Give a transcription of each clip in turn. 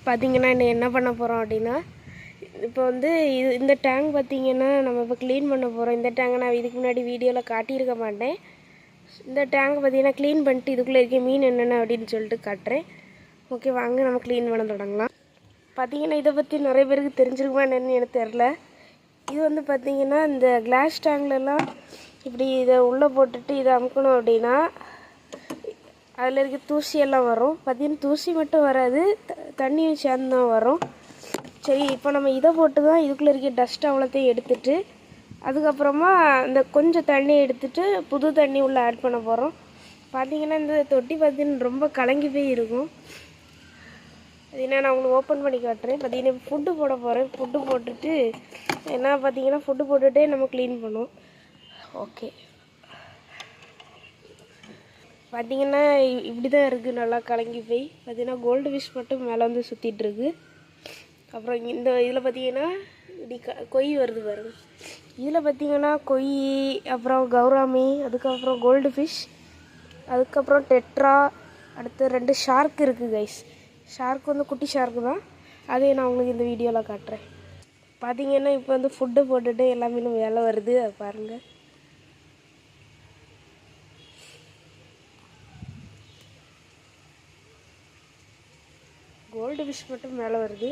பார்த்தீங்கன்னா என்ன பண்ண போகிறோம் அப்படின்னா, இப்போ வந்து இந்த டேங்க் பார்த்தீங்கன்னா நம்ம இப்போ க்ளீன் பண்ண போகிறோம். இந்த டேங்கை நான் இதுக்கு முன்னாடி வீடியோவில் காட்டியிருக்க மாட்டேன். இந்த டேங்க் பார்த்தீங்கன்னா க்ளீன் பண்ணிட்டு இதுக்குள்ளே இருக்க மீன் என்னென்ன அப்படின்னு சொல்லிட்டு காட்டுறேன். ஓகே, வாங்க நம்ம க்ளீன் பண்ண தொடங்கலாம். பார்த்தீங்கன்னா இதை பற்றி நிறைய பேருக்கு தெரிஞ்சிருக்குமா என்னன்னு எனக்கு தெரில. இது வந்து பார்த்தீங்கன்னா இந்த கிளாஸ் டேங்க்லலாம் இப்படி இதை உள்ளே போட்டுட்டு இதை அமுக்கணும் அப்படின்னா அதில் இருக்க தூசியெல்லாம் வரும். பார்த்தீங்கன்னா தூசி மட்டும் வராது, தண்ணியும் சேர்ந்து தான் வரும். சரி, இப்போ நம்ம இதை போட்டு தான் இதுக்குள்ளே இருக்க டஸ்ட் அவ்வளோத்தையும் எடுத்துட்டு அதுக்கப்புறமா இந்த கொஞ்சம் தண்ணி எடுத்துகிட்டு புது தண்ணி உள்ளே ஆட் பண்ண போகிறோம். பார்த்தீங்கன்னா இந்த தொட்டி பார்த்தீங்கன்னா ரொம்ப கலங்கி போய் இருக்கும். பார்த்தீங்கன்னா நான் உங்களுக்கு ஓப்பன் பண்ணி காட்டுறேன். பார்த்தீங்கன்னா ஃபுட்டு போட போகிறேன். ஃபுட்டு போட்டுட்டு என்ன பார்த்தீங்கன்னா ஃபுட்டு போட்டுகிட்டே நம்ம க்ளீன் பண்ணுவோம். ஓகே, பார்த்தீங்கன்னா இப்படி தான் இருக்குது, நல்லா கலங்கி போய். பார்த்தீங்கன்னா கோல்டு ஃபிஷ் மட்டும் மேலே வந்து சுற்றிட்டுருக்கு. அப்புறம் இந்த இதில் பார்த்தீங்கன்னா இப்படி கொய் வருது பாருங்க. இதில் பார்த்தீங்கன்னா கொய், அப்புறம் கௌராமி, அதுக்கப்புறம் கோல்டு ஃபிஷ், அதுக்கப்புறம் டெட்ரா, அடுத்து 2 ஷார்க் இருக்குது கைஸ். ஷார்க் வந்து குட்டி ஷார்க்கு தான், அதையும் நான் உங்களுக்கு இந்த வீடியோவில் காட்டுறேன். பார்த்தீங்கன்னா இப்போ வந்து ஃபுட்டு போட்டுட்டு எல்லாமே வேலை வருது, அது பாருங்கள். கோல்டு ஃபிஷ் மட்டும் மேலே வருது.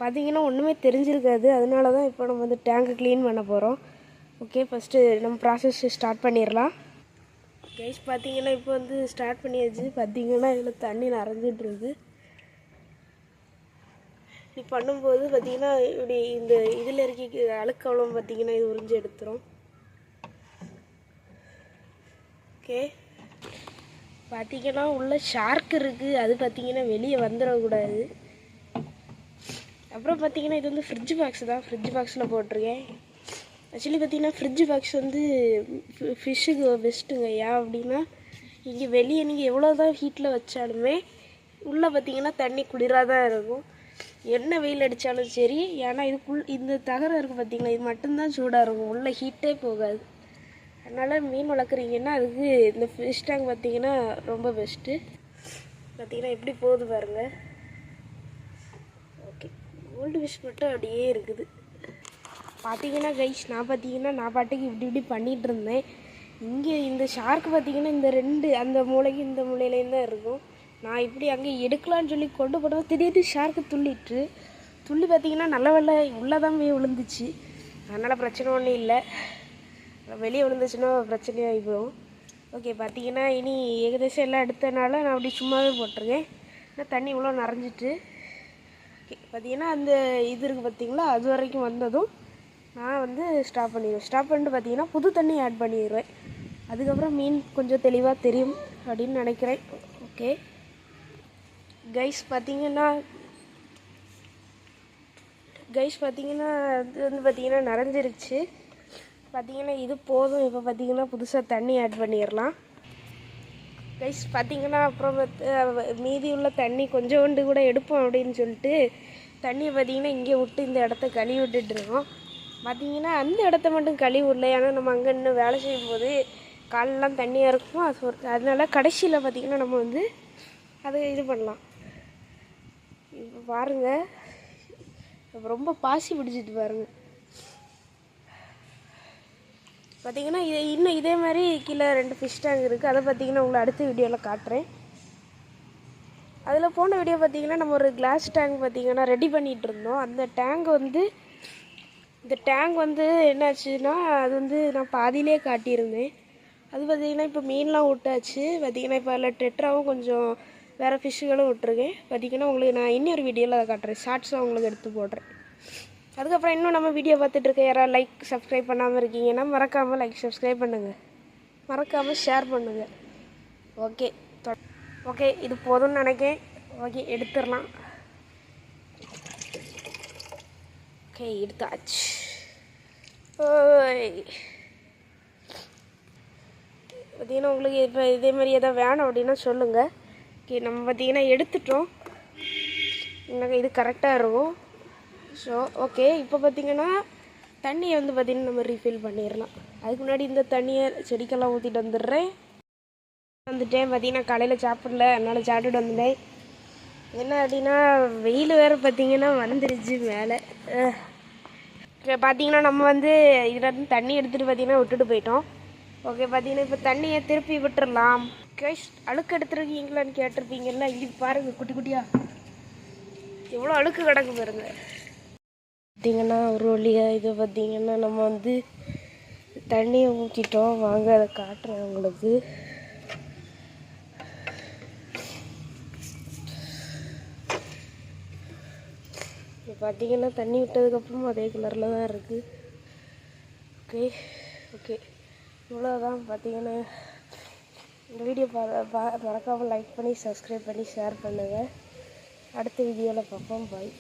பார்த்தீங்கன்னா ஒன்றுமே தெரிஞ்சிருக்காது, அதனால தான் இப்போ நம்ம வந்து டேங்க்கு க்ளீன் பண்ண போகிறோம். ஓகே, ஃபஸ்ட்டு நம்ம ப்ராசஸ் ஸ்டார்ட் பண்ணிடலாம். கைஸ் பார்த்தீங்கன்னா இப்போ வந்து ஸ்டார்ட் பண்ணியாச்சு. பார்த்தீங்கன்னா இதில் தண்ணி நிறைஞ்சிட்ருக்கு. இப்படி பண்ணும்போது பார்த்தீங்கன்னா இப்படி இந்த இதில் இருக்க அழுக்கவளம் பார்த்தீங்கன்னா இது உறிஞ்சி எடுத்துரும். ஓகே, பார்த்தீங்கன்னா உள்ள ஷார்க் இருக்குது, அது பார்த்தீங்கன்னா வெளியே வந்துடக்கூடாது. அப்புறம் பார்த்தீங்கன்னா இது வந்து ஃப்ரிட்ஜ் பாக்ஸ் தான், ஃப்ரிட்ஜ் பாக்ஸில் போட்டிருக்கேன். ஆக்சுவலி பார்த்தீங்கன்னா ஃப்ரிட்ஜ் பாக்ஸ் வந்து ஃபிஷ்ஷுக்கு பெஸ்ட்டுங்க. ஏன் அப்படின்னா இங்கே வெளியே நீங்கள் எவ்வளோ தான் ஹீட்டில் வச்சாலுமே உள்ளே பார்த்தீங்கன்னா தண்ணி குளிராக தான் இருக்கும். என்ன வெயில் அடித்தாலும் சரி, ஏன்னா இந்த தகரம் இருக்குது பார்த்தீங்கன்னா, இது மட்டும்தான் சூடாக இருக்கும், உள்ளே ஹீட்டே போகாது. அதனால் மீன் வளர்க்குறீங்கன்னா அதுக்கு இந்த ஃபிஷ் டேங்க் பார்த்தீங்கன்னா ரொம்ப பெஸ்ட்டு. பார்த்தீங்கன்னா எப்படி போகுது பாருங்கள். ஓகே, கோல்டு ஃபிஷ் மட்டும் அப்படியே இருக்குது. பார்த்தீங்கன்னா கைஸ் நான் பாட்டுக்கு இப்படி பண்ணிகிட்டு இருந்தேன். இங்கே இந்த ஷார்க்கு பார்த்தீங்கன்னா இந்த 2 அந்த மூளைக்கு இந்த மூலையிலேயும் தான் இருக்கும். நான் இப்படி அங்கே எடுக்கலான்னு சொல்லி கொண்டு போனோம், திடீர்னு ஷார்க்கு துள்ளி பார்த்தீங்கன்னா நல்ல வெள்ளை உள்ளே தான் போய் விழுந்துச்சு. அதனால் பிரச்சனை ஒன்றும் இல்லை, வெளியே விழுந்துச்சுன்னா பிரச்சனையாகி போகும். ஓகே, பார்த்தீங்கன்னா இனி ஏகദേശம் எல்லாம் எடுத்தனால நான் அப்படி சும்மாவே போட்டிருக்கேன். ஆனால் தண்ணி இவ்வளோ நிறைஞ்சிட்டு. ஓகே, பார்த்தீங்கன்னா அந்த இது இருக்குது பார்த்தீங்களா, அது வரைக்கும் வந்ததும் நான் வந்து ஸ்டாப் பண்ணிட்டு பார்த்தீங்கன்னா புது தண்ணி ஆட் பண்ணிடுவேன். அதுக்கப்புறம் மீன் கொஞ்சம் தெளிவாக தெரியும் அப்படின்னு நினைக்கிறேன். ஓகே கைஸ், பார்த்தீங்கன்னா அது வந்து பார்த்தீங்கன்னா நிறைஞ்சிருச்சு. பார்த்தீங்கன்னா இது போதும். இப்போ பார்த்தீங்கன்னா புதுசாக தண்ணி ஆட் பண்ணிடலாம் கைஸ். பார்த்தீங்கன்னா அப்புறம் மீதி உள்ள தண்ணி கொஞ்சோண்டு கூட எடுப்போம் அப்படின்னு சொல்லிட்டு தண்ணியை பார்த்தீங்கன்னா இங்கே விட்டு இந்த இடத்த கழுவி விட்டுட்டுருக்கோம். பார்த்தீங்கன்னா அந்த இடத்த மட்டும் கழுவி விடல, ஏன்னா நம்ம அங்கே இன்னும் வேலை செய்யும்போது காலெலாம் தண்ணியாக இருக்கும். அதனால கடைசியில் பார்த்திங்கன்னா நம்ம வந்து அதை இது பண்ணலாம். இப்போ பாருங்கள், ரொம்ப பாசி பிடிச்சிட்டு பாருங்கள். பார்த்திங்கன்னா இன்னும் இதே மாதிரி கீழே 2 ஃபிஷ் டேங்க் இருக்குது. அதை பார்த்திங்கன்னா உங்களை அடுத்த வீடியோவில் காட்டுறேன். அதில் போன வீடியோ பார்த்திங்கன்னா நம்ம ஒரு கிளாஸ் டேங்க் பார்த்திங்கன்னா ரெடி பண்ணிகிட்டு இருந்தோம். அந்த இந்த டேங்க் வந்து என்னாச்சுன்னா அது வந்து நான் பாதியிலே காட்டியிருந்தேன். அது பார்த்திங்கன்னா இப்போ மீன்லாம் விட்டாச்சு. பார்த்திங்கன்னா இப்போ அதில் டெட்ராவும் கொஞ்சம் வேறு ஃபிஷ்ஷுகளும் விட்டுருக்கேன். பார்த்திங்கன்னா உங்களுக்கு நான் இன்னொரு வீடியோவில் அதை காட்டுறேன், ஷார்ட்ஸாக உங்களுக்கு எடுத்து போடுறேன். அதுக்கப்புறம் இன்னும் நம்ம வீடியோ பார்த்துட்ருக்க யாராவது லைக் சப்ஸ்கிரைப் பண்ணாமல் இருக்கீங்கன்னா மறக்காமல் லைக் சப்ஸ்கிரைப் பண்ணுங்கள், மறக்காமல் ஷேர் பண்ணுங்கள். ஓகே இது போதும்னு நினைக்கிறேன். ஓகே, எடுத்துடலாம். ஓகே, எடுத்தாச்சு. பார்த்தீங்கன்னா உங்களுக்கு இப்போ இதே மாதிரி எதாவது வேணும் அப்படின்னா சொல்லுங்கள். ஓகே, நம்ம பார்த்தீங்கன்னா எடுத்துட்டோம். எனக்கு இது கரெக்டாக இருக்கும். ஸோ ஓகே, இப்போ பார்த்திங்கன்னா தண்ணியை வந்து பார்த்திங்கன்னா நம்ம ரீஃபில் பண்ணிடலாம். அதுக்கு முன்னாடி இந்த தண்ணியை செடிக்கெல்லாம் ஊற்றிட்டு வந்துட்டேன். பார்த்திங்கன்னா காலையில் சாப்பிடல, அதனால் சாப்பிட்டுட்டு வந்துட்டேன். என்ன அப்படின்னா வெயில் வேறு பார்த்திங்கன்னா வந்துருச்சு மேலே. பார்த்திங்கன்னா நம்ம வந்து இதில் தண்ணி எடுத்துகிட்டு பார்த்திங்கன்னா விட்டுட்டு போயிட்டோம். ஓகே, பார்த்திங்கன்னா இப்போ தண்ணியை திருப்பி விட்டுடலாம். கேஷ் அழுக்கு எடுத்துருக்கீங்களான்னு கேட்டிருப்பீங்கல்ல, இங்கே பாருங்கள் குட்டி குட்டியாக எவ்வளோ அழுக்கு கிடக்கு பாருங்க. பார்த்திங்கன்னா ஒரு வழியாக இதை பார்த்திங்கன்னா நம்ம வந்து தண்ணியை ஊற்றிட்டோம். வாங்க அதை காட்டுறேன் உங்களுக்கு. இப்போ பார்த்திங்கன்னா தண்ணி விட்டதுக்கப்புறம் அதே கலரில் தான் இருக்குது. ஓகே ஓகே, இவ்வளோதான். பார்த்திங்கன்னா இந்த வீடியோ மறக்காமல் லைக் பண்ணி சப்ஸ்கிரைப் பண்ணி ஷேர் பண்ணுங்கள். அடுத்த வீடியோவில் பார்ப்போம். பாய்.